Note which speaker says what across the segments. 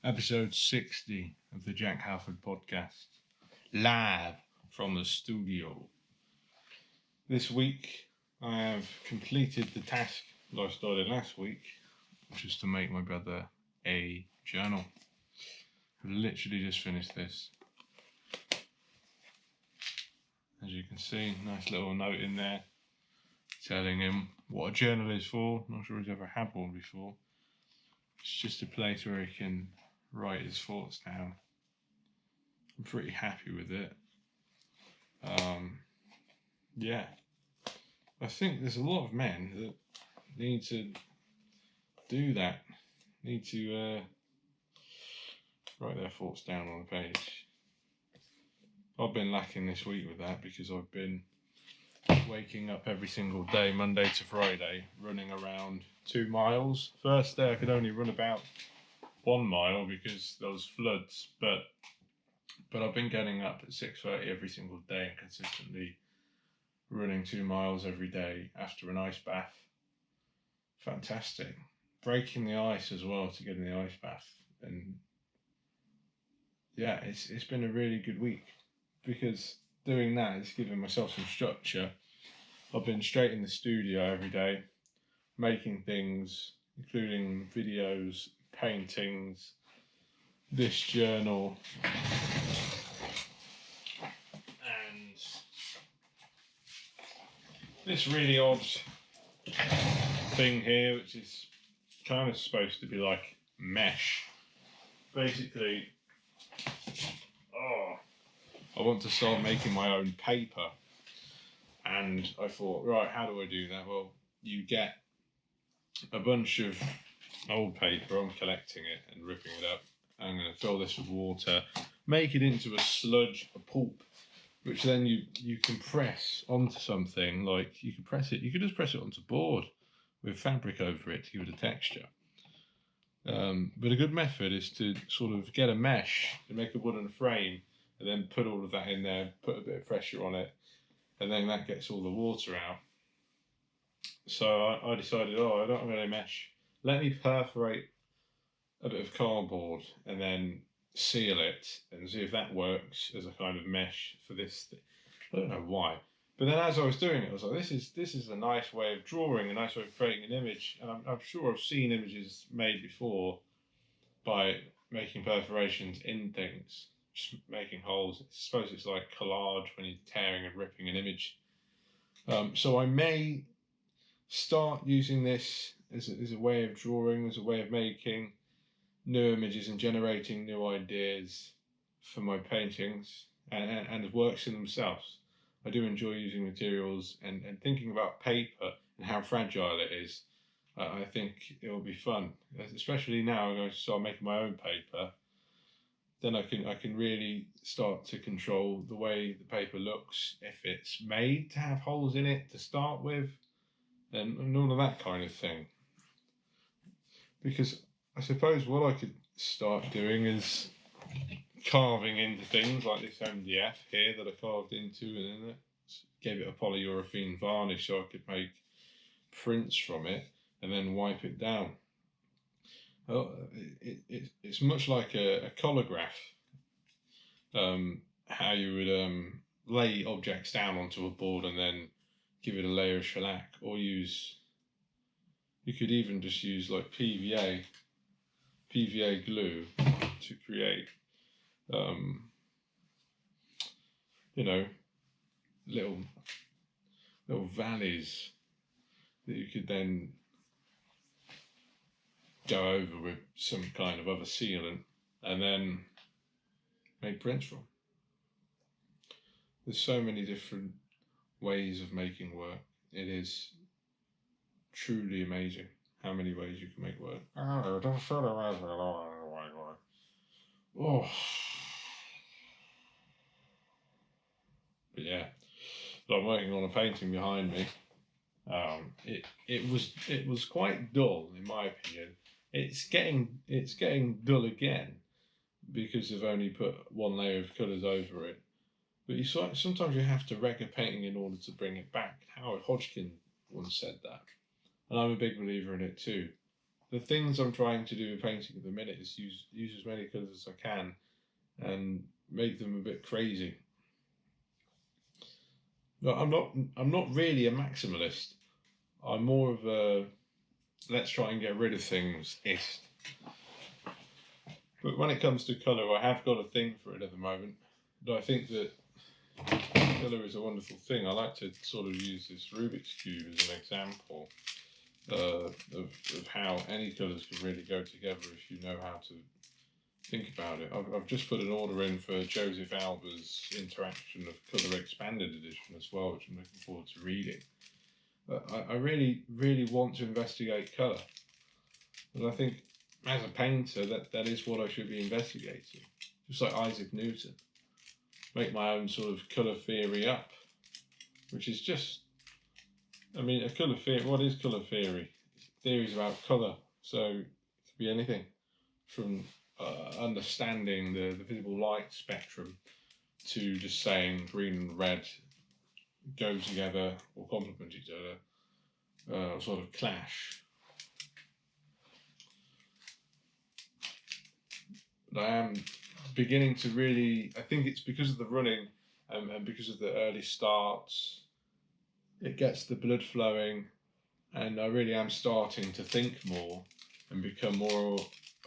Speaker 1: Episode 60 of the Jack Halford podcast, live from the studio. This week I have completed the task that I started last week, which was to make my brother a journal. I've literally just finished this. As you can see, nice little note in there telling him what a journal is for. Not sure he's ever had one before. It's just a place where he can write his thoughts down. I'm pretty happy with it. Yeah. I think there's a lot of men that need to do that. Need to write their thoughts down on a page. I've been lacking this week with that because I've been waking up every single day, Monday to Friday, running around 2 miles. First day I could only run about 1 mile because there was floods, but I've been getting up at 6:30 every single day and consistently running 2 miles every day after an ice bath. Fantastic. Breaking the ice as well to get in the ice bath. And yeah, it's been a really good week because doing that is giving myself some structure. I've been straight in the studio every day, making things, including videos, paintings, this journal, and this really odd thing here, which is kind of supposed to be like mesh. Basically, I want to start making my own paper, and I thought, right, how do I do that? Well, you get a bunch of old paper. I'm collecting it and ripping it up. I'm going to fill this with water, make it into a sludge, a pulp, which then you can press onto something. Like you could just press it onto board with fabric over it to give it a texture. But a good method is to sort of get a mesh and make a wooden frame and then put all of that in there, put a bit of pressure on it, and then that gets all the water out. So I decided, I don't have any mesh. Let me perforate a bit of cardboard and then seal it and see if that works as a kind of mesh for this thing. I don't know why. But then as I was doing it, I was like, this is a nice way of drawing, a nice way of creating an image. And I'm sure I've seen images made before by making perforations in things, just making holes. I suppose it's like collage when you're tearing and ripping an image. So I may start using this as a way of drawing, as a way of making new images and generating new ideas for my paintings and works in themselves. I do enjoy using materials and thinking about paper and how fragile it is. I think it will be fun, especially now I'm going to start making my own paper. Then I can really start to control the way the paper looks, if it's made to have holes in it to start with, and all of that kind of thing. Because I suppose what I could start doing is carving into things like this MDF here that I carved into, and then gave it a polyurethane varnish so I could make prints from it and then wipe it down. It's much like a colograph. How you would lay objects down onto a board and then give it a layer of shellac, or you could even just use like PVA glue to create little valleys that you could then go over with some kind of other sealant and then make prints from. There's so many different ways of making work. It is truly amazing how many ways you can make work. Oh. But yeah, so I'm working on a painting behind me. It was quite dull in my opinion. It's getting dull again because I've only put one layer of colours over it. But sometimes you have to wreck a painting in order to bring it back. Howard Hodgkin once said that, and I'm a big believer in it too. the things I'm trying to do with painting at the minute is use as many colours as I can and make them a bit crazy. But I'm not really a maximalist. I'm more of a let's try and get rid of things-ist. But when it comes to colour, I have got a thing for it at the moment. But I think that colour is a wonderful thing. I like to sort of use this Rubik's Cube as an example of how any colours can really go together if you know how to think about it. I've just put an order in for Joseph Alba's Interaction of Colour Expanded Edition as well, which I'm looking forward to reading. But I really, really want to investigate colour. And I think as a painter, that is what I should be investigating. Just like Isaac Newton. Make my own sort of colour theory up. Which is just, I mean, a colour theory, what is colour theory? Theories about colour. So it could be anything from understanding the visible light spectrum to just saying green and red go together or complement each other, sort of clash. But I am beginning to really, I think it's because of the running and because of the early starts, it gets the blood flowing, and I really am starting to think more and become more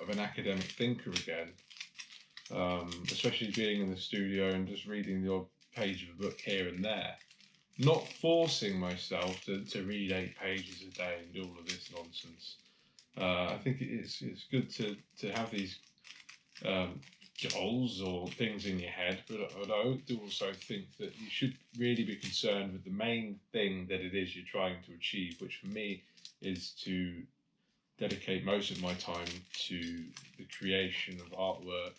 Speaker 1: of an academic thinker again, especially being in the studio and just reading the odd page of a book here and there. Not forcing myself to read 8 pages a day and do all of this nonsense. I think it's good to have these goals or things in your head, but I do also think that you should really be concerned with the main thing that it is you're trying to achieve, which for me is to dedicate most of my time to the creation of artwork,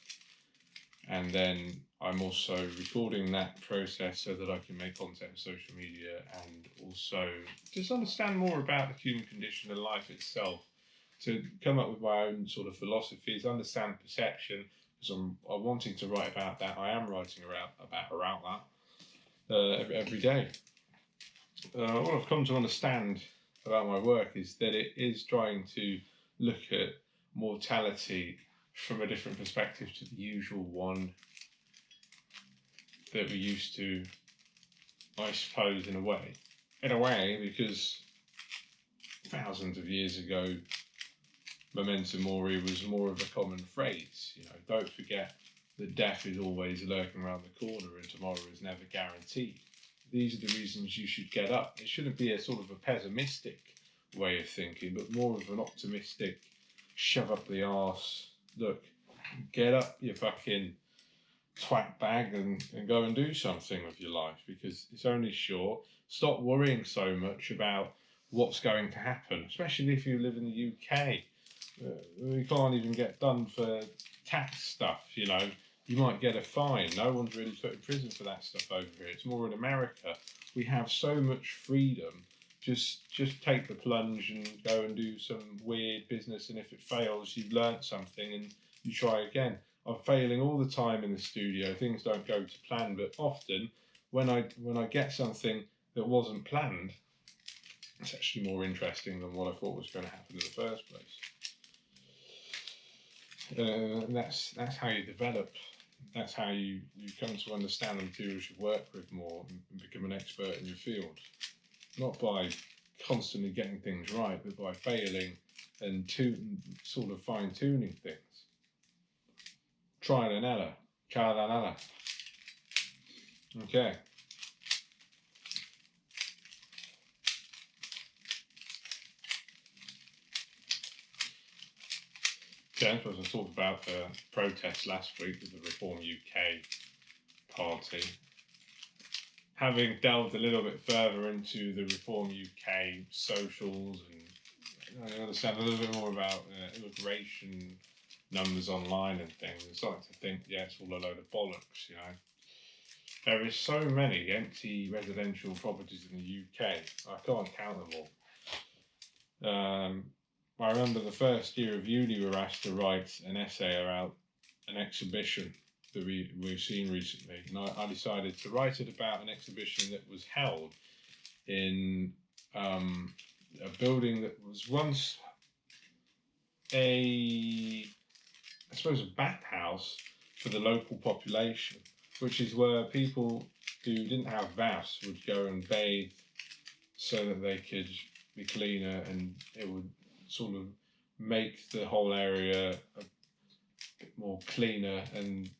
Speaker 1: and then I'm also recording that process so that I can make content for social media and also just understand more about the human condition and life itself, to come up with my own sort of philosophies, understand perception, because I'm wanting to write about that. I am writing around that every day. What I've come to understand about my work is that it is trying to look at mortality from a different perspective to the usual one that we're used to, I suppose, in a way. In a way, because thousands of years ago, memento mori was more of a common phrase. You know, don't forget that death is always lurking around the corner and tomorrow is never guaranteed. These are the reasons you should get up. It shouldn't be a sort of a pessimistic way of thinking, but more of an optimistic, shove up the arse, look, get up, you fucking twat bag, and go and do something with your life, because it's only short. Stop worrying so much about what's going to happen, especially if you live in the UK. We can't even get done for tax stuff, you know. You might get a fine. No one's really put in prison for that stuff over here. It's more in America. We have so much freedom. Just take the plunge and go and do some weird business, and if it fails, you've learnt something and you try again. I'm failing all the time in the studio. Things don't go to plan, but often when I get something that wasn't planned, it's actually more interesting than what I thought was going to happen in the first place. And that's how you develop. That's how you come to understand the materials you work with more and become an expert in your field. Not by constantly getting things right, but by failing and sort of fine-tuning things. Trial and error. Trial and error. Okay. Okay, I suppose I talked about the protest last week with the Reform UK party. Having delved a little bit further into the Reform UK socials and I understand a little bit more about immigration numbers online and things, I'm starting to think, yeah, it's all a load of bollocks, you know. There is so many empty residential properties in the UK, I can't count them all. I remember the first year of uni we were asked to write an essay about an exhibition that we've seen recently, and I decided to write it about an exhibition that was held in a building that was once I suppose, a bathhouse for the local population, which is where people who didn't have baths would go and bathe so that they could be cleaner, and it would sort of make the whole area a bit more cleaner and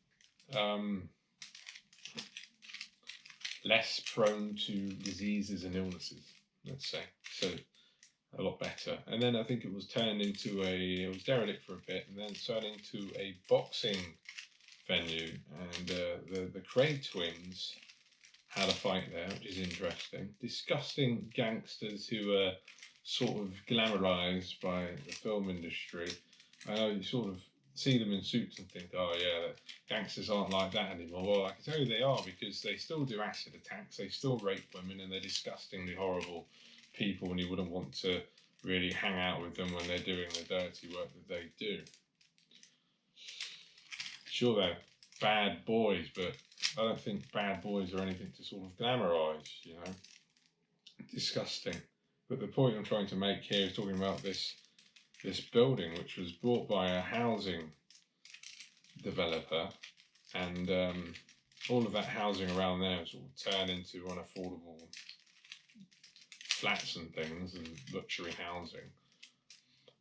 Speaker 1: less prone to diseases and illnesses, let's say. So a lot better. And then I think it was derelict for a bit, and then turned into a boxing venue. And the Craig twins had a fight there, which is interesting. Disgusting gangsters who are sort of glamorized by the film industry. I know you sort of see them in suits and think, oh yeah, gangsters aren't like that anymore. Well, I can tell you they are, because they still do acid attacks, they still rape women, and they're disgustingly horrible people, and you wouldn't want to really hang out with them when they're doing the dirty work that they do. Sure, they're bad boys, but I don't think bad boys are anything to sort of glamorise, you know. Disgusting. But the point I'm trying to make here is talking about this building, which was bought by a housing developer, and all of that housing around there sort of turned into unaffordable flats and things and luxury housing.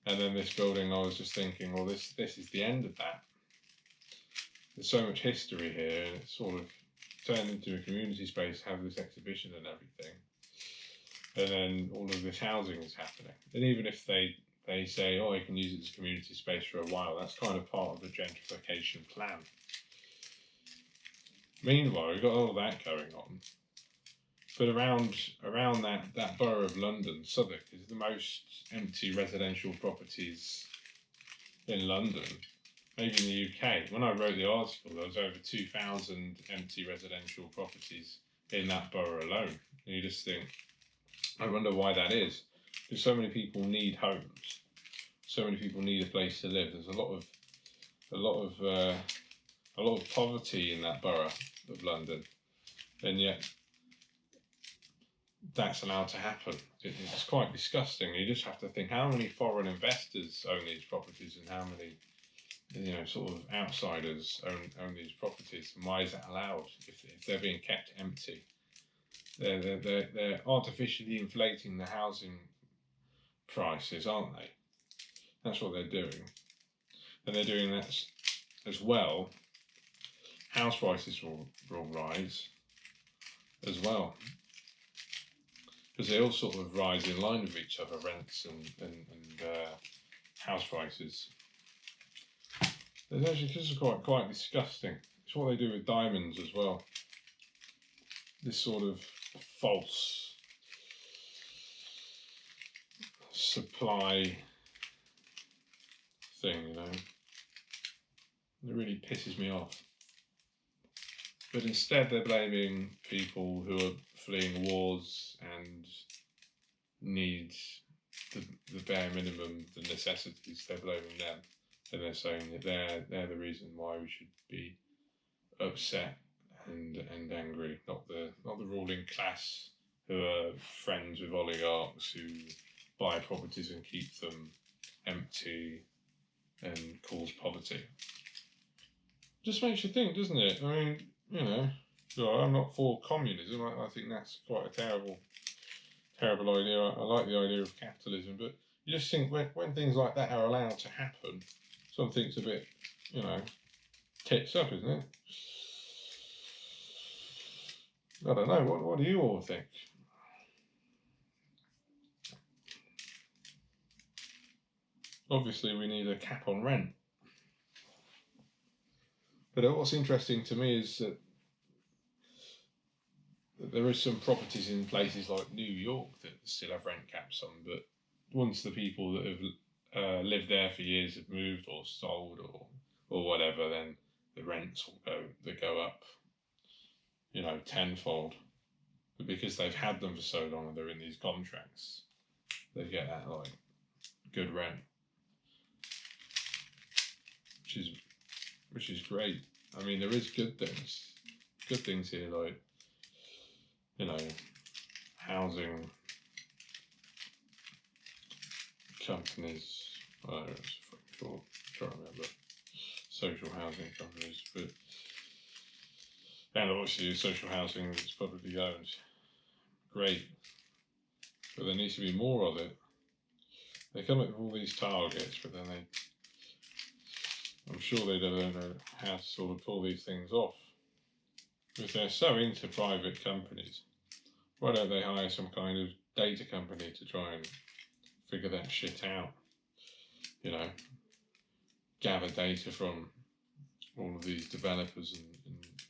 Speaker 1: And then this building, I was just thinking, well, this is the end of that. There's so much history here, and it's sort of turned into a community space, have this exhibition and everything. And then all of this housing is happening. And even if they say, oh, you can use it as a community space for a while, that's kind of part of the gentrification plan. Meanwhile, we've got all that going on. But around that borough of London, Southwark is the most empty residential properties in London, maybe in the UK. When I wrote the article, there was over 2,000 empty residential properties in that borough alone. And you just think, I wonder why that is. Because so many people need homes, so many people need a place to live. There's a lot of poverty in that borough of London, and yet that's allowed to happen. It's quite disgusting. You just have to think, how many foreign investors own these properties, and how many, sort of outsiders own these properties, and why is that allowed if they're being kept empty? They're artificially inflating the housing prices, aren't they? That's what they're doing, and they're doing that as well. House prices will rise as well, because they all sort of rise in line with each other, rents and house prices. It's actually, this is quite disgusting. It's what they do with diamonds as well. This sort of false supply thing, it really pisses me off. But instead they're blaming people who are fleeing wars and need the bare minimum, the necessities. They're blaming them, and they're saying that they're the reason why we should be upset and angry, not the ruling class who are friends with oligarchs who buy properties and keep them empty and cause poverty. Just makes you think, doesn't it? I mean, I'm not for communism. I think that's quite a terrible idea. I like the idea of capitalism, but you just think when things like that are allowed to happen, something's a bit, tits up, isn't it? I don't know. What do you all think? Obviously, we need a cap on rent. But what's interesting to me is that there are some properties in places like New York that still have rent caps on, but once the people that have lived there for years have moved or sold or whatever, then the rents will go up, tenfold. But because they've had them for so long and they're in these contracts, they get that good rent, which is great. I mean, there is good things here, like housing companies. called. I'm trying to remember. Social housing companies, but and obviously social housing that's publicly owned, great, but there needs to be more of it. They come up with all these targets, but then I'm sure they don't know how to sort of pull these things off. Because they're so into private companies, why don't they hire some kind of data company to try and figure that shit out? You know, gather data from all of these developers and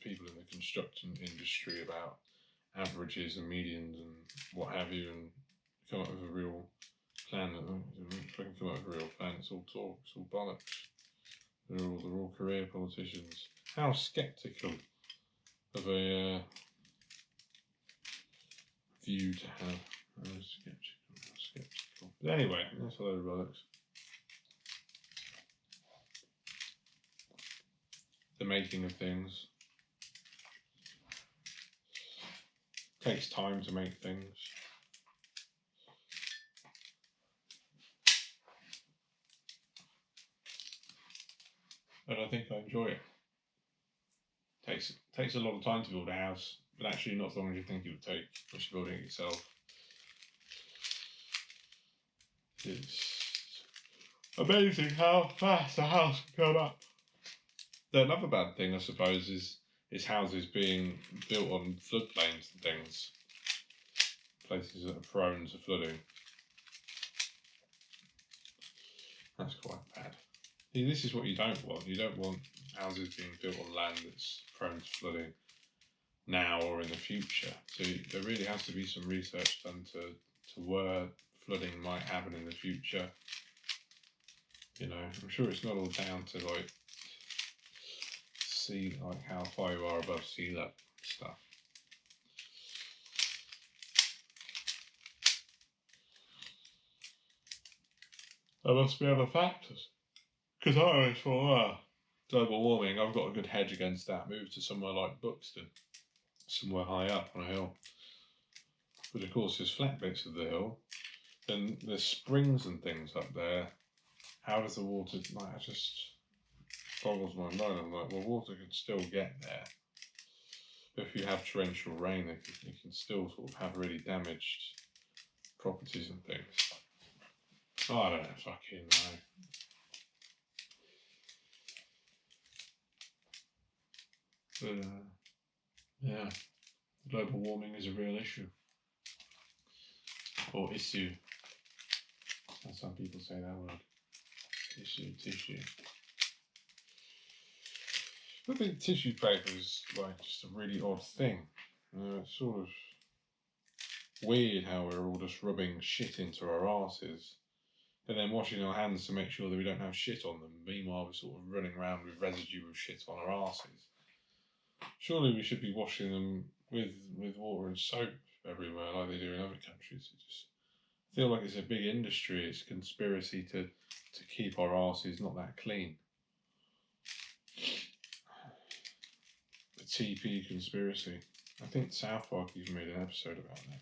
Speaker 1: people in the construction industry about averages and medians and what have you, and come up with a real plan. If I can come up with a real plan, it's all talk, it's all bollocks. They're all career politicians. How sceptical of a view to have. Skeptical. But anyway, that's a load of bollocks. The making of things. Takes time to make things. But I think I enjoy it. Takes a lot of time to build a house, but actually not as long as you think it would take once you're building it yourself. It's amazing how fast a house can come up. Another bad thing, I suppose, is houses being built on floodplains and things. Places that are prone to flooding. That's quite bad. This is what you don't want. You don't want houses being built on land that's prone to flooding now or in the future. So there really has to be some research done to where flooding might happen in the future. You know, I'm sure it's not all down to like how far you are above sea level stuff. There must be other factors. Because I always thought, global warming, I've got a good hedge against that. Move to somewhere like Buxton, somewhere high up on a hill. But of course, there's flat bits of the hill. Then there's springs and things up there. How does the water, like, it just boggles my mind. I'm like, well, water can still get there. If you have torrential rain, you can still sort of have really damaged properties and things. Oh, I don't know, fucking know. But, yeah, global warming is a real issue. Or issue. As some people say that word. Tissue. I think tissue paper is like just a really odd thing. It's sort of weird how we're all just rubbing shit into our arses and then washing our hands to make sure that we don't have shit on them. Meanwhile, we're sort of running around with residue of shit on our arses. Surely we should be washing them with water and soap everywhere like they do in other countries. I just feel like it's a big industry. It's a conspiracy to keep our arses not that clean. The TP conspiracy. I think South Park even made an episode about that.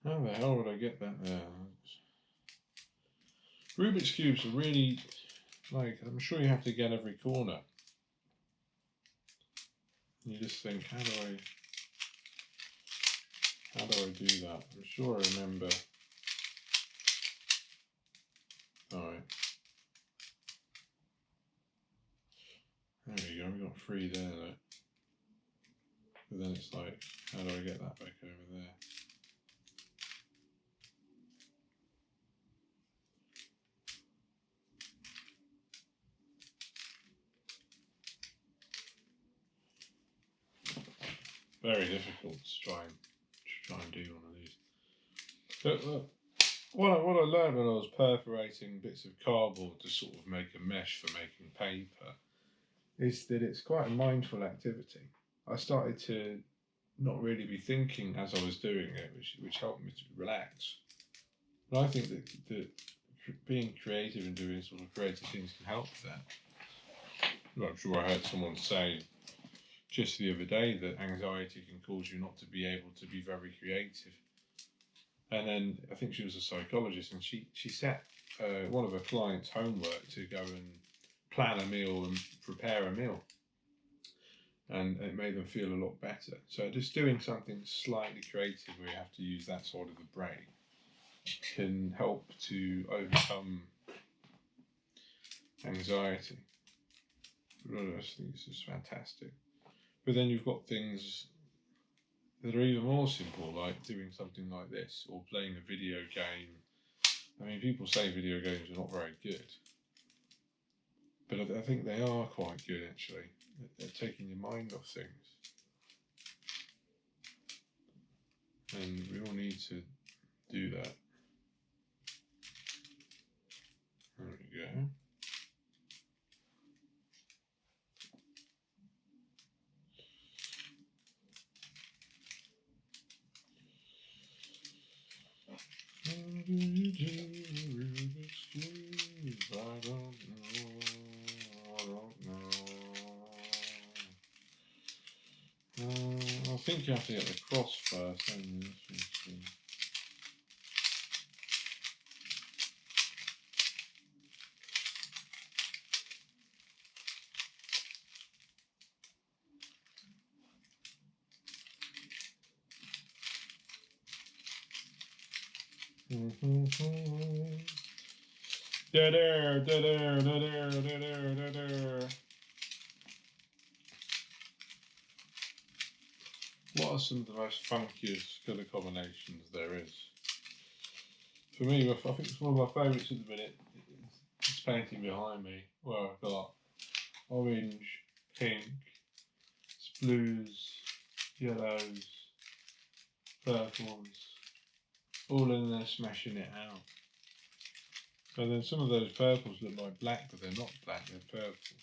Speaker 1: How the hell would I get that there? Rubik's Cubes are really, like, I'm sure you have to get every corner. You just think, how do I do that? I'm sure I remember. Alright. There we go, we got 3 there though. But then it's like, how do I get that back over there? Very difficult to try and do one of these. But look, What I learned when I was perforating bits of cardboard to sort of make a mesh for making paper is that it's quite a mindful activity. I started to not really be thinking as I was doing it, which helped me to relax. And I think that being creative and doing sort of creative things can help with that. I'm sure I heard someone say just the other day that anxiety can cause you not to be able to be very creative. And then I think she was a psychologist, and she set one of her clients' homework to go and plan a meal and prepare a meal. And it made them feel a lot better. So just doing something slightly creative where you have to use that sort of the brain can help to overcome anxiety. I think it's just fantastic. But then you've got things that are even more simple, like doing something like this, or playing a video game. I mean, people say video games are not very good, but I think they are quite good, actually, at taking your mind off things. And we all need to do that. There we go. How do you do Rubik's Cube? I don't know. I think you have to get the cross first, don't you? What are some of the most funkiest colour combinations there is? For me, I think it's one of my favourites at the minute. It's painting behind me where I've got orange, pink, blues, yellows, purples, all in there smashing it out. And then some of those purples look like black, but they're not black, they're purples.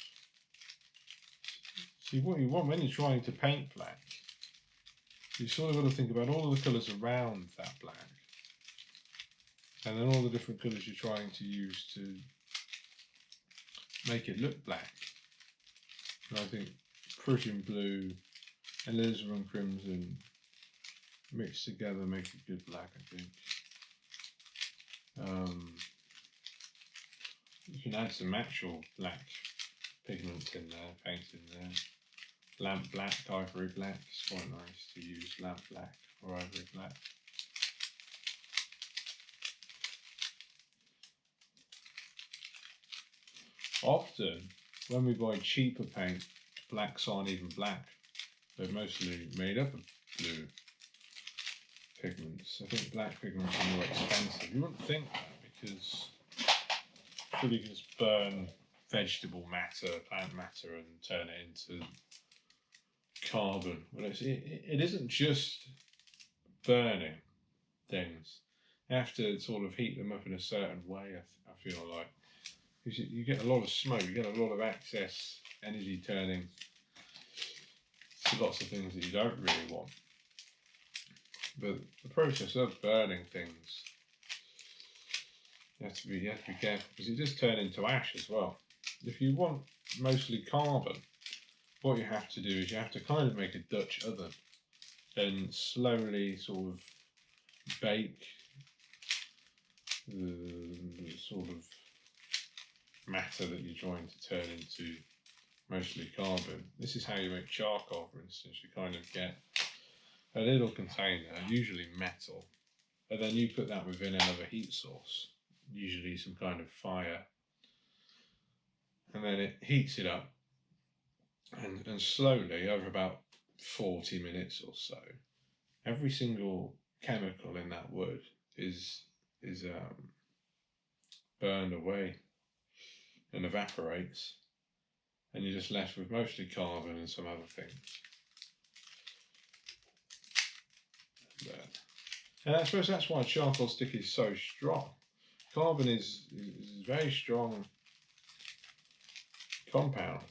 Speaker 1: See, what you want when you're trying to paint black, you sort of got to think about all of the colours around that black, and then all the different colours you're trying to use to make it look black. And I think Prussian blue and alizarin crimson mixed together make a good black, I think. You can add some actual black pigments in there, paint in there. Lamp black, ivory black, it's quite nice to use lamp black or ivory black. Often, when we buy cheaper paint, blacks aren't even black. They're mostly made up of blue pigments. I think black pigments are more expensive. You wouldn't think that because surely you can just burn vegetable matter, plant matter, and turn it into carbon. Well, it isn't just burning things. You have to sort of heat them up in a certain way, I feel like. Because you get a lot of smoke, you get a lot of excess energy turning to lots of things that you don't really want. But the process of burning things, you have to be careful because it does turn into ash as well. If you want mostly carbon, what you have to do is you have to kind of make a Dutch oven and slowly sort of bake the sort of matter that you're trying to turn into mostly carbon. This is how you make charcoal, for instance. You kind of get a little container, usually metal, and then you put that within another heat source, usually some kind of fire, and then it heats it up, and slowly, over about 40 minutes or so, every single chemical in that wood is burned away and evaporates, and you're just left with mostly carbon and some other things. And I suppose that's why charcoal stick is so strong. Carbon is a very strong compound.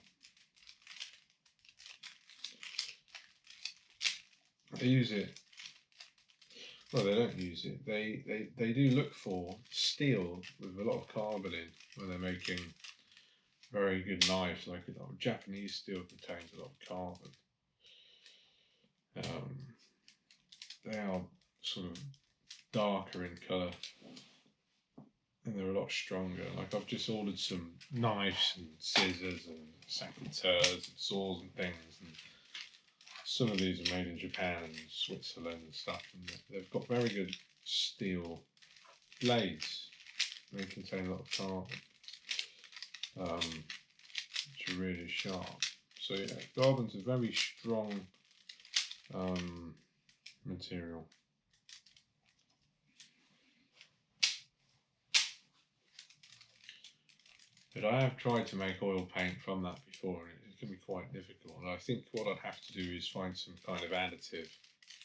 Speaker 1: They use it. Well, they don't use it. They do look for steel with a lot of carbon in when they're making very good knives. Like Japanese steel contains a lot of carbon. They are sort of darker in colour and they're a lot stronger. Like I've just ordered some knives and scissors and secateurs and saws and things, and some of these are made in Japan and Switzerland and stuff, and they've got very good steel blades. They contain a lot of carbon, which are really sharp. So yeah, carbon's a very strong material. But I have tried to make oil paint from that before, and it can be quite difficult. And I think what I'd have to do is find some kind of additive,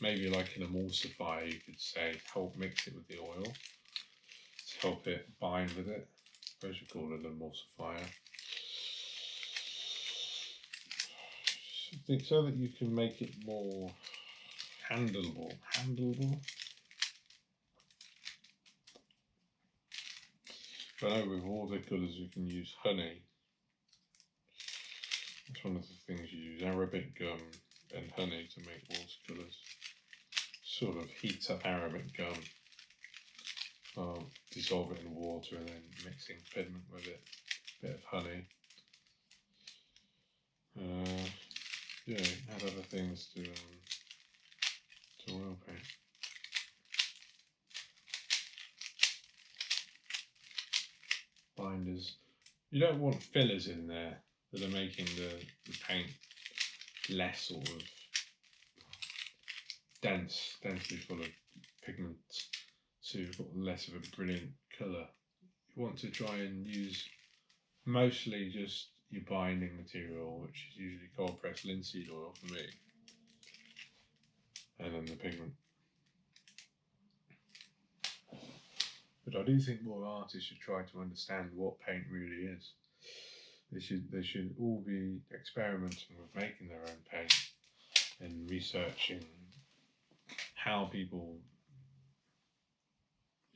Speaker 1: maybe like an emulsifier, you could say, to help mix it with the oil, to help it bind with it. I suppose you call it an emulsifier. I think so that you can make it more handleable. But I know with watercolours you can use honey. That's one of the things you use, Arabic gum and honey to make watercolours. Sort of heat up Arabic gum, dissolve it in water and then mixing pigment with it, a bit of honey. Yeah, add other things to oil paint. Binders. You don't want fillers in there that are making the paint less sort of densely full of pigments, so you've got less of a brilliant colour. You want to try and use mostly just your binding material, which is usually cold pressed linseed oil for me, and then the pigment. But I do think more artists should try to understand what paint really is. They should all be experimenting with making their own paint and researching how people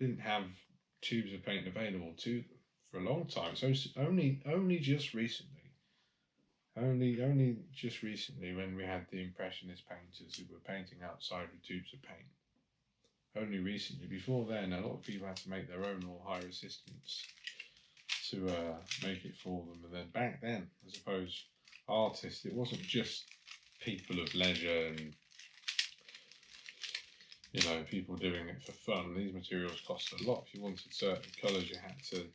Speaker 1: didn't have tubes of paint available to them for a long time. So only just recently, when we had the Impressionist painters who were painting outside with tubes of paint. Only recently. Before then, a lot of people had to make their own or hire assistants to make it for them. And then back then, I suppose, artists, it wasn't just people of leisure and people doing it for fun. These materials cost a lot. If you wanted certain colours, you had to,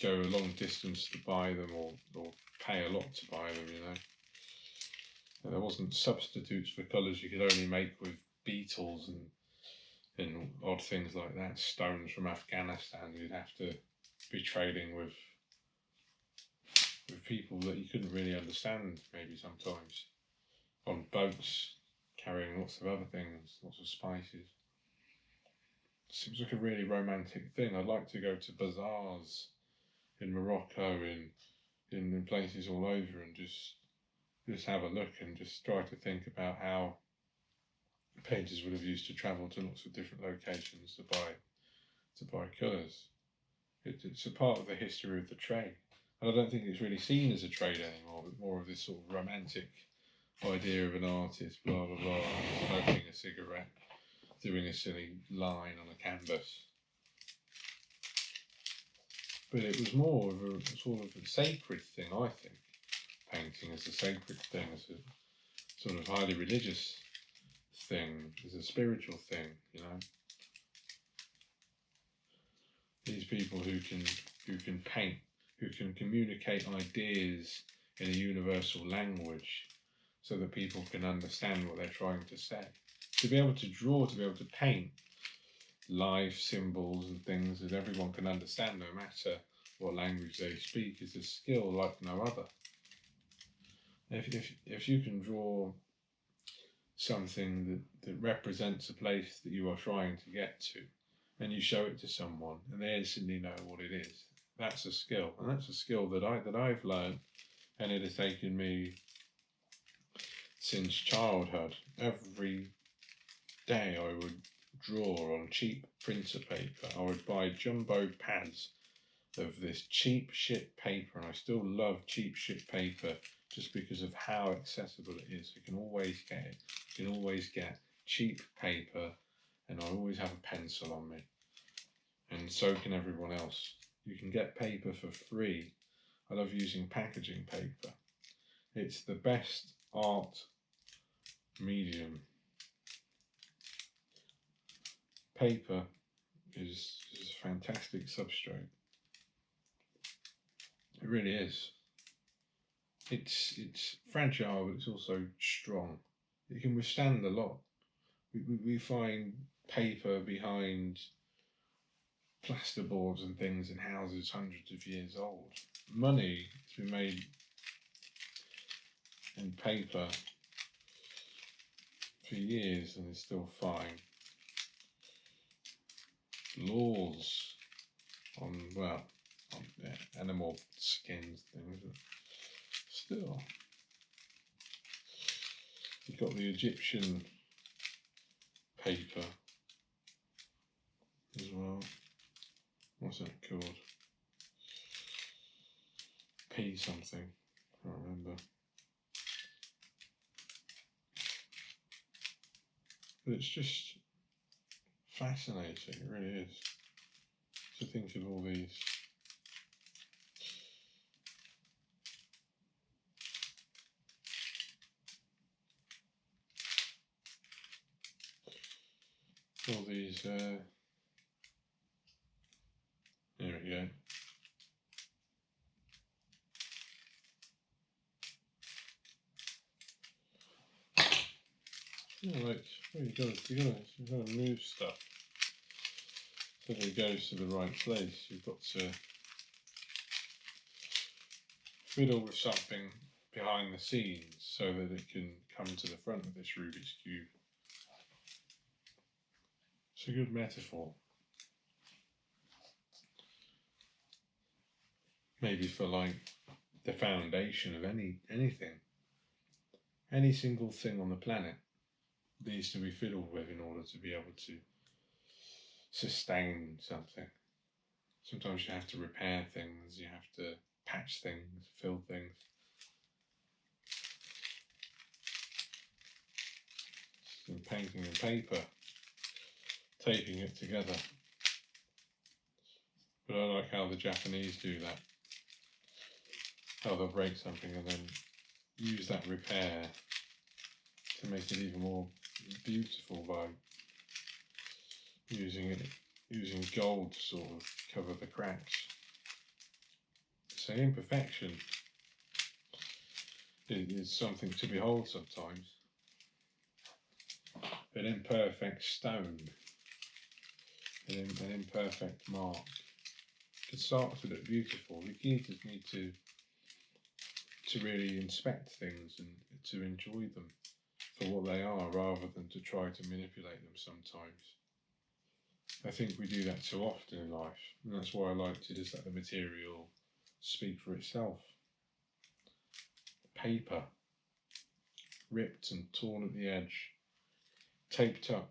Speaker 1: go a long distance to buy them or pay a lot to buy them, And there wasn't substitutes for colours you could only make with beetles and odd things like that, stones from Afghanistan. You'd have to be trading with people that you couldn't really understand, maybe sometimes, on boats carrying lots of other things, lots of spices. Seems like a really romantic thing. I'd like to go to bazaars in Morocco, in places all over, and just have a look and just try to think about how painters would have used to travel to lots of different locations to buy colours. It's a part of the history of the trade. And I don't think it's really seen as a trade anymore, but more of this sort of romantic idea of an artist, blah blah blah, smoking a cigarette, doing a silly line on a canvas. But it was more of a sort of a sacred thing, I think. Painting as a sacred thing, as a sort of highly religious thing, as a spiritual thing, These people who can paint, who can communicate ideas in a universal language so that people can understand what they're trying to say. To be able to draw, to be able to paint life symbols and things that everyone can understand no matter what language they speak is a skill like no other. If you can draw something that represents a place that you are trying to get to, and you show it to someone and they instantly know what it is. That's a skill, and that's a skill that I've learned, and it has taken me since childhood. Every day I would draw on cheap printer paper. I would buy jumbo pads of this cheap shit paper, and I still love cheap shit paper just because of how accessible it is. You can always get it. You can always get cheap paper, and I always have a pencil on me. And so can everyone else. You can get paper for free. I love using packaging paper. It's the best art medium. Paper is a fantastic substrate. It really is. It's fragile, but it's also strong. It can withstand a lot. We find paper behind plasterboards and things in houses hundreds of years old. Money has been made in paper for years and is still fine. Laws on animal skins things, but still. You've got the Egyptian paper as well. What's that called? P something. I can't remember. But it's just fascinating, it really is, to think of all these. All these, there we go. Yeah, like, well, you gotta move stuff so that it goes to the right place. You've got to fiddle with something behind the scenes so that it can come to the front of this Rubik's Cube. It's a good metaphor. Maybe for like the foundation of anything. Any single thing on the planet needs to be fiddled with in order to be able to sustain something. Sometimes you have to repair things, you have to patch things, fill things. And painting and paper, taping it together. But I like how the Japanese do that. How they'll break something and then use that repair to make it even more beautiful by using gold to sort of cover the cracks. So imperfection is something to behold sometimes. An imperfect stone, an imperfect mark can start to look beautiful. The key just need to really inspect things and to enjoy them for what they are, rather than to try to manipulate them sometimes. I think we do that too often in life, and that's why I like to just let the material speak for itself. Paper, ripped and torn at the edge, taped up,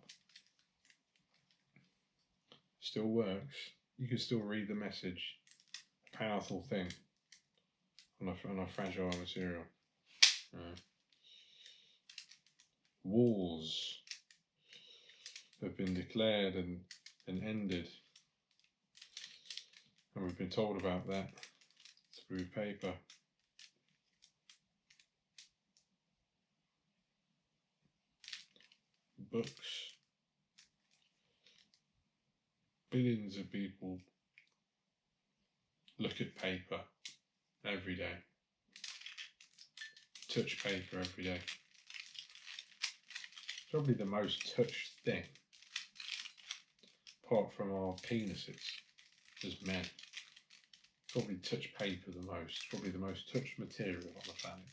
Speaker 1: still works. You can still read the message. Powerful thing on a fragile material. Wars have been declared and ended, and we've been told about that through paper. Books. Billions of people look at paper every day, touch paper every day. Probably the most touched thing, apart from our penises as men. Probably touch paper the most, probably the most touched material on the planet.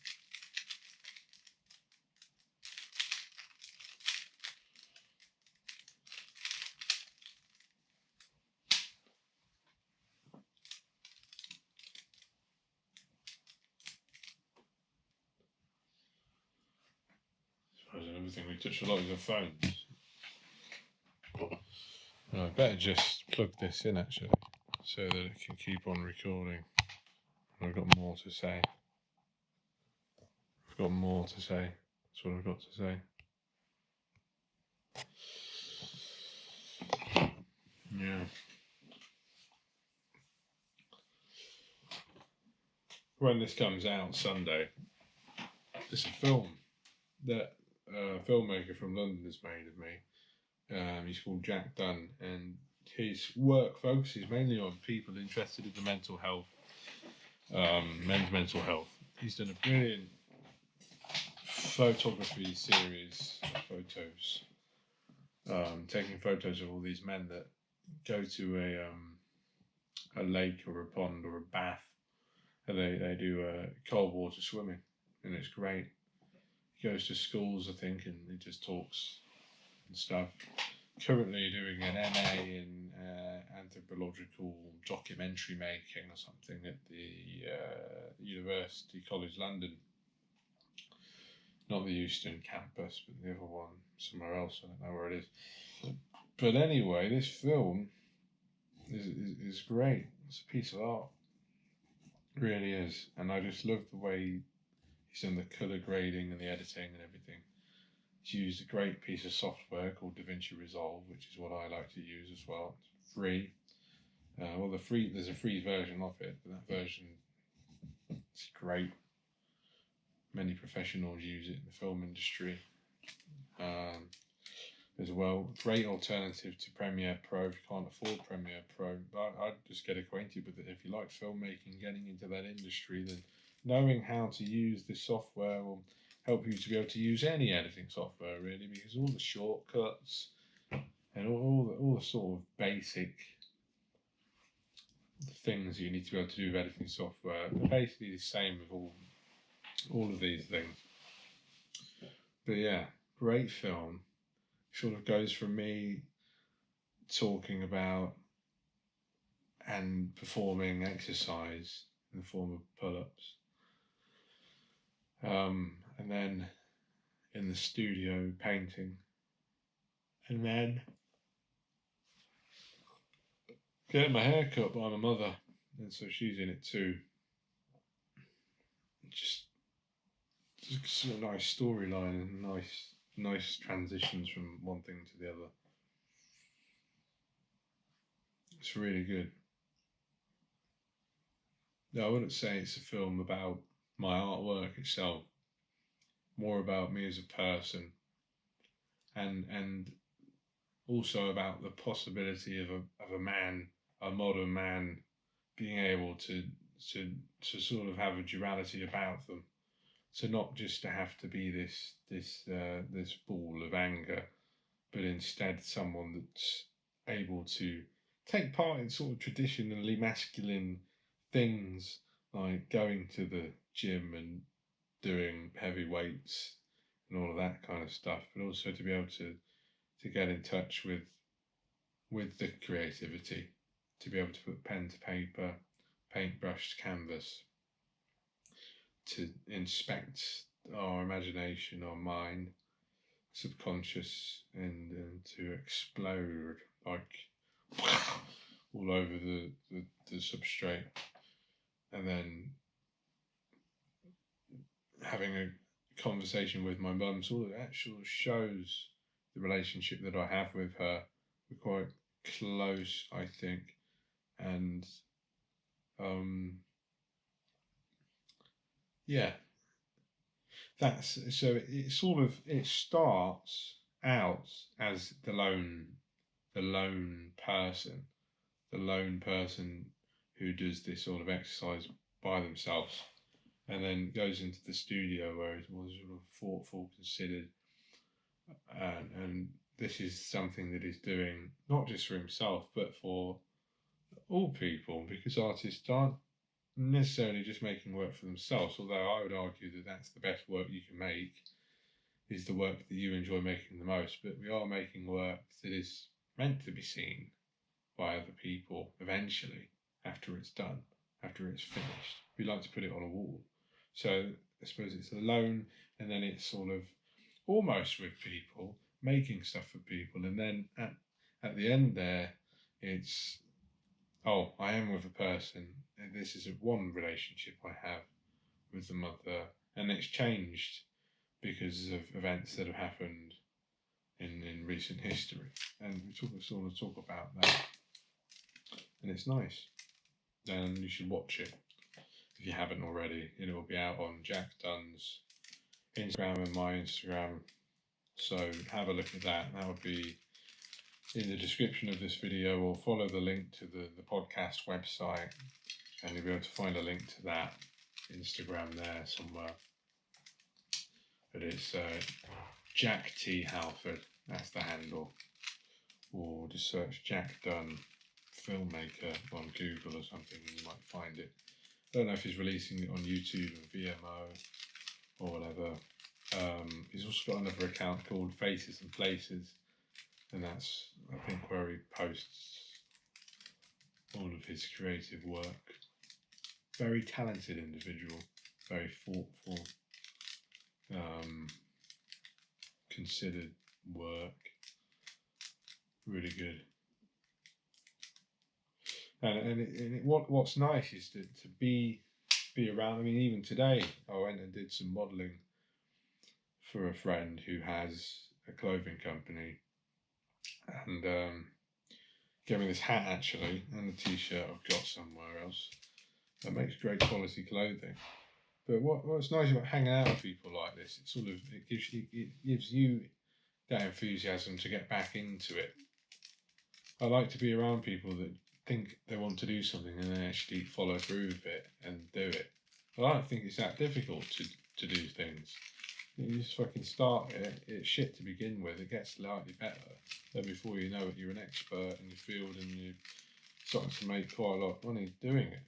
Speaker 1: That's another thing we touch a lot with the phones. I better just plug this in actually, so that it can keep on recording. I've got more to say. That's what I've got to say. Yeah. When this comes out Sunday, it's a film that a filmmaker from London has made of me. He's called Jack Dunn, and his work focuses mainly on people interested in the mental health, men's mental health. He's done a brilliant photography series of photos, taking photos of all these men that go to a lake or a pond or a bath, and they do cold water swimming, and it's great. He goes to schools, I think, and he just talks and stuff. Currently doing an MA in anthropological documentary making or something at the University College London. Not the Euston campus, but the other one somewhere else. I don't know where it is. But anyway, this film is great. It's a piece of art. It really is. And I just love the way he's done the colour grading and the editing and everything. He's used a great piece of software called DaVinci Resolve, which is what I like to use as well. It's free. There's a free version of it, but that version is great. Many professionals use it in the film industry as well. Great alternative to Premiere Pro if you can't afford Premiere Pro. But I'd just get acquainted with it. If you like filmmaking, getting into that industry, then knowing how to use this software will help you to be able to use any editing software, really, because all the shortcuts and all the sort of basic things you need to be able to do with editing software are basically the same with all of these things. But yeah, great film. Sort of goes from me talking about and performing exercise in the form of pull-ups, and then in the studio painting, and then getting my hair cut by my mother, and so she's in it too. Just a nice storyline and nice transitions from one thing to the other. It's really good. No, I wouldn't say it's a film about my artwork itself. More about me as a person, and also about the possibility of a man, a modern man, being able to sort of have a duality about them. So not just to have to be this ball of anger, but instead someone that's able to take part in sort of traditionally masculine things, like going to the gym and doing heavy weights and all of that kind of stuff, but also to be able to get in touch with the creativity, to be able to put pen to paper, paintbrush to canvas, to inspect our imagination, our mind, subconscious, and to explode like all over the substrate, and then having a conversation with my mum sort of actually shows the relationship that I have with her. We're quite close, I think, and yeah, that's so it starts out as the lone person who does this sort of exercise by themselves, and then goes into the studio where it was sort of thoughtful, considered, and this is something that he's doing not just for himself but for all people, because artists aren't necessarily just making work for themselves, although I would argue that that's the best work you can make, is the work that you enjoy making the most. But we are making work that is meant to be seen by other people eventually, after it's done, after it's finished. We like to put it on a wall. So I suppose it's alone, and then it's sort of almost with people, making stuff for people, and then at the end there, it's, oh, I am with a person, and this is one relationship I have with the mother, and it's changed because of events that have happened in recent history, and we sort of talk about that, and it's nice, and you should watch it if you haven't already. It will be out on Jack Dunn's Instagram and my Instagram, so have a look at that. That would be in the description of this video, or follow the link to the podcast website, and you'll be able to find a link to that Instagram there somewhere. But it's Jack T. Halford, that's the handle, or just search Jack Dunn filmmaker on Google or something and you might find it. I don't know if he's releasing it on YouTube or VMO or whatever. He's also got another account called Faces and Places, and that's, I think, where he posts all of his creative work. Very talented individual, very thoughtful, considered work, really good. And what's nice is to be around. I mean, even today I went and did some modelling for a friend who has a clothing company, and gave me this hat actually, and a t-shirt I've got somewhere else that makes great quality clothing. But what's nice about hanging out with people like this, it gives you that enthusiasm to get back into it. I like to be around people that think they want to do something and then actually follow through with it and do it. I don't think it's that difficult to do things. You just fucking start it. It's shit to begin with. It gets slightly better. Then before you know it, you're an expert in your field and you're starting to make quite a lot of money doing it.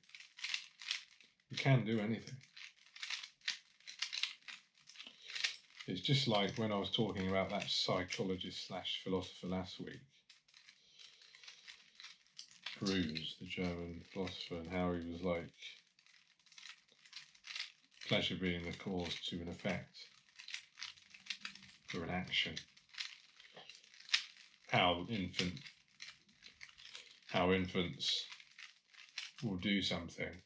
Speaker 1: You can do anything. It's just like when I was talking about that psychologist / philosopher last week, Bruce, the German philosopher, and how he was like, pleasure being the cause to an effect, or an action. How infants will do something,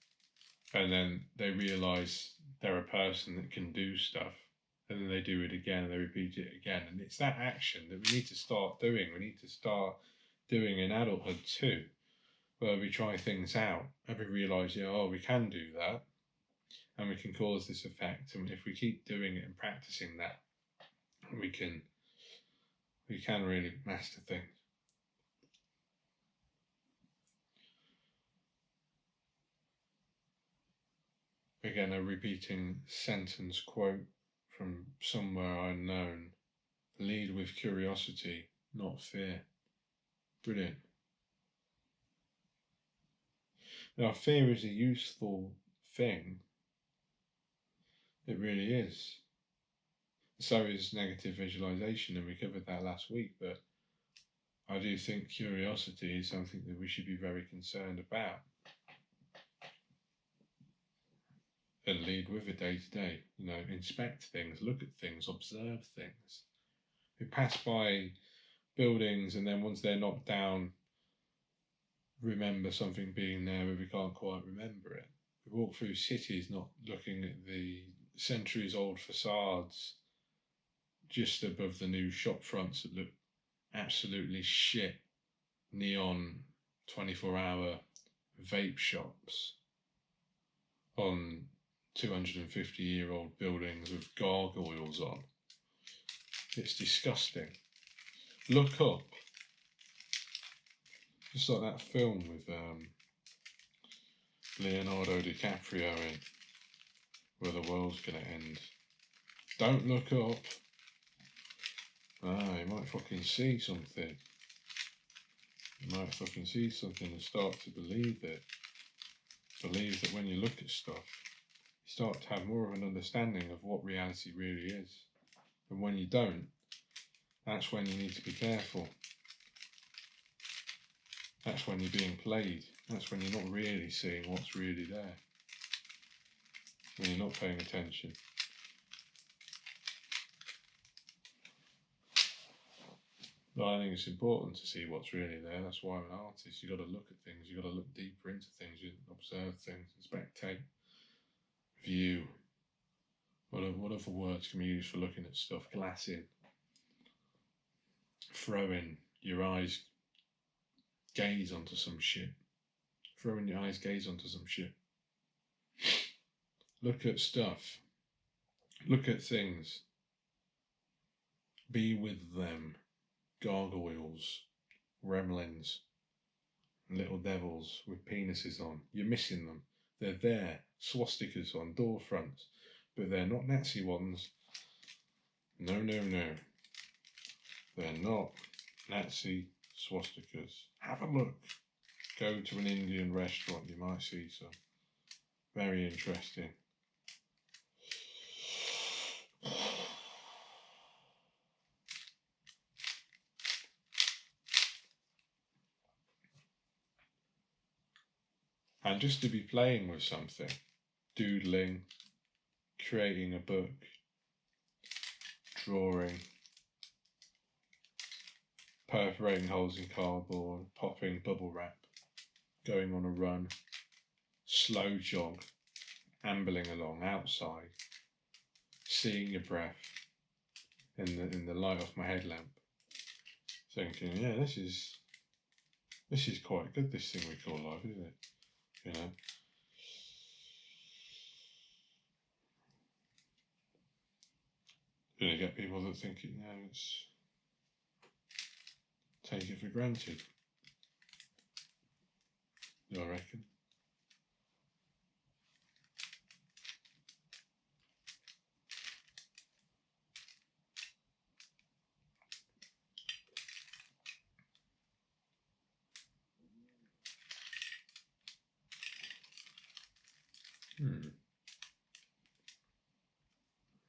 Speaker 1: and then they realise they're a person that can do stuff, and then they do it again, and they repeat it again, and it's that action that we need to start doing. We need to start doing in adulthood too, where we try things out and we realise, we can do that, and we can cause this effect, and if we keep doing it and practicing that, we can really master things. Again, a repeating sentence quote from somewhere unknown: lead with curiosity, not fear. Brilliant. Now, fear is a useful thing. It really is. So is negative visualization, and we covered that last week, but I do think curiosity is something that we should be very concerned about and lead with it day to day. Inspect things, look at things, observe things. We pass by buildings, and then once they're knocked down, remember something being there, but we can't quite remember it. We walk through cities not looking at the centuries-old facades just above the new shop fronts that look absolutely shit. Neon 24-hour vape shops on 250-year-old buildings with gargoyles on. It's disgusting. Look up. Just like that film with Leonardo DiCaprio in, where the world's gonna end. Don't look up. You might fucking see something. You might fucking see something and start to believe it. Believe that when you look at stuff, you start to have more of an understanding of what reality really is. And when you don't, that's when you need to be careful. That's when you're being played. That's when you're not really seeing what's really there. When you're not paying attention. But I think it's important to see what's really there. That's why I'm an artist. You've got to look at things. You've got to look deeper into things. You observe things, spectate, view. What other words can we use for looking at stuff? Glassing. Throwing your eyes gaze onto some shit. Throwing your eyes gaze onto some shit. Look at stuff. Look at things. Be with them. Gargoyles, gremlins, little devils with penises on. You're missing them. They're there. Swastikas on door fronts. But they're not Nazi ones. No, no, no. They're not Nazi swastikas. Have a look. Go to an Indian restaurant. You might see some. Very interesting. And just to be playing with something, doodling, creating a book, drawing, perforating holes in cardboard, popping bubble wrap, going on a run, slow jog, ambling along outside, seeing your breath in the light of my headlamp, thinking, yeah, this is quite good, this thing we call life, isn't it? You know. You're gonna get people that think it, it's take it for granted. I reckon.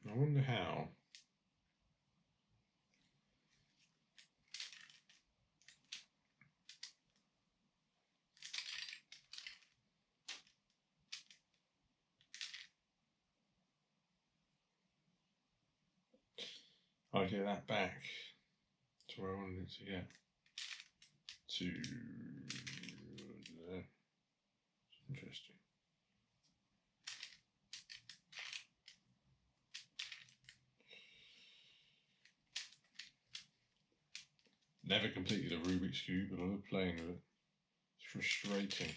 Speaker 1: I wonder how. I get that back to where I wanted it to get. To there. Interesting. Never completed a Rubik's Cube, but I love playing with it. It's frustrating.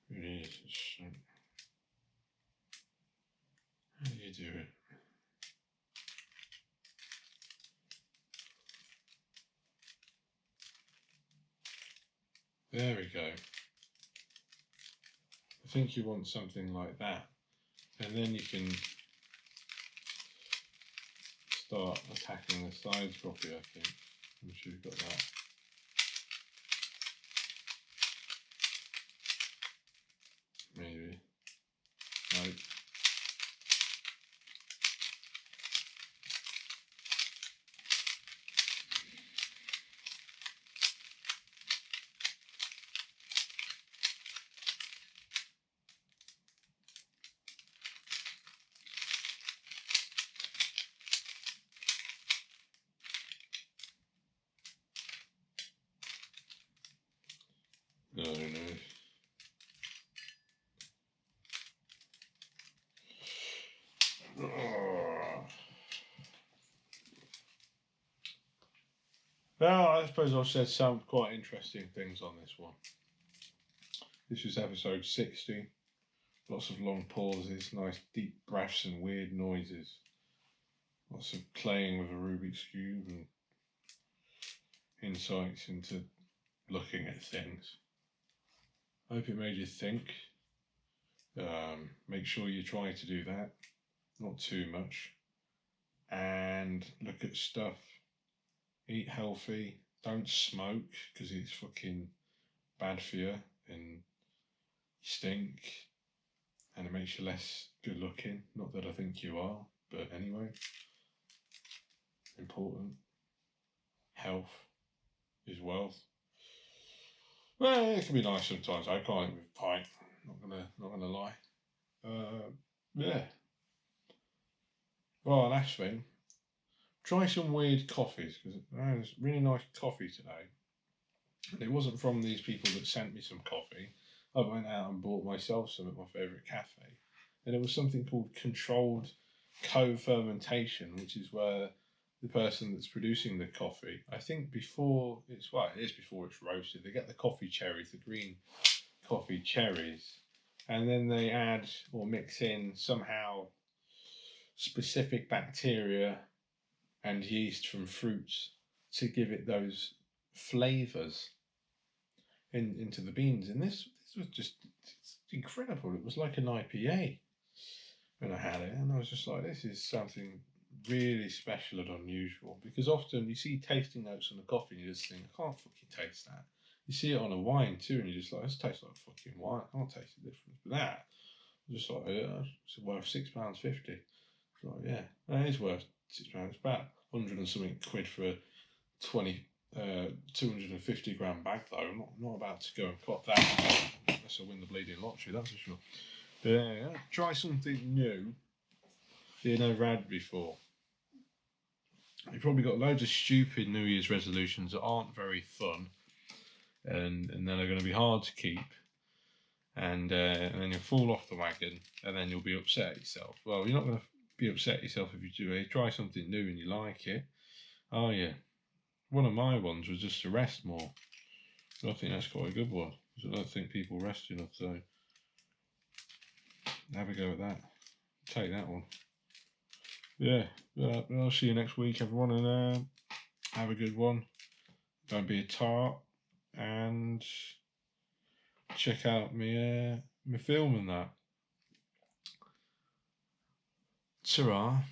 Speaker 1: It is. How do you do it? There we go. I think you want something like that. And then you can start attacking the sides properly, I think. I'm sure you've got that. Maybe. Nope. No, no. Well, I suppose I've said some quite interesting things on this one. This was episode 60. Lots of long pauses, nice deep breaths and weird noises. Lots of playing with a Rubik's Cube and insights into looking at things. I hope it made you think. Make sure you try to do that. Not too much. And look at stuff. Eat healthy. Don't smoke because it's fucking bad for you and stink. And it makes you less good looking. Not that I think you are, but anyway. Important. Health is wealth. Well, it can be nice sometimes. I can't eat with a pint. Not gonna lie. Yeah. Well, last thing. try some weird coffees, because there's really nice coffee today. And it wasn't from these people that sent me some coffee. I went out and bought myself some at my favourite cafe. And it was something called controlled co-fermentation, which is where the person that's producing the coffee, I think before it's, well, it is before it's roasted, they get the coffee cherries, the green coffee cherries, and then they add or mix in somehow specific bacteria and yeast from fruits to give it those flavours into the beans. And this was just, it's incredible. It was like an IPA when I had it, and I was just like, this is something really special and unusual, because often you see tasting notes on the coffee and you just think, I can't fucking taste that. You see it on a wine too, and you're just like, this tastes like fucking wine. I can't taste the difference. But that, I'm just like, yeah, it's worth £6.50. It's like, yeah, that is worth £6. It's about 100 and something quid for a 250 gram bag though. I'm not about to go and cop that unless I win the bleeding lottery, that's for sure. But yeah, try something new that you never had before. You've probably got loads of stupid New Year's resolutions that aren't very fun, and then are going to be hard to keep, and then you'll fall off the wagon, and then you'll be upset at yourself. Well, you're not going to be upset at yourself if you do it. Try something new and you like it. Oh yeah, one of my ones was just to rest more. I think that's quite a good one, because I don't think people rest enough, so have a go at that. Take that one. Yeah, I'll see you next week, everyone, and have a good one. Don't be a tart, and check out my film and that. Ta-ra.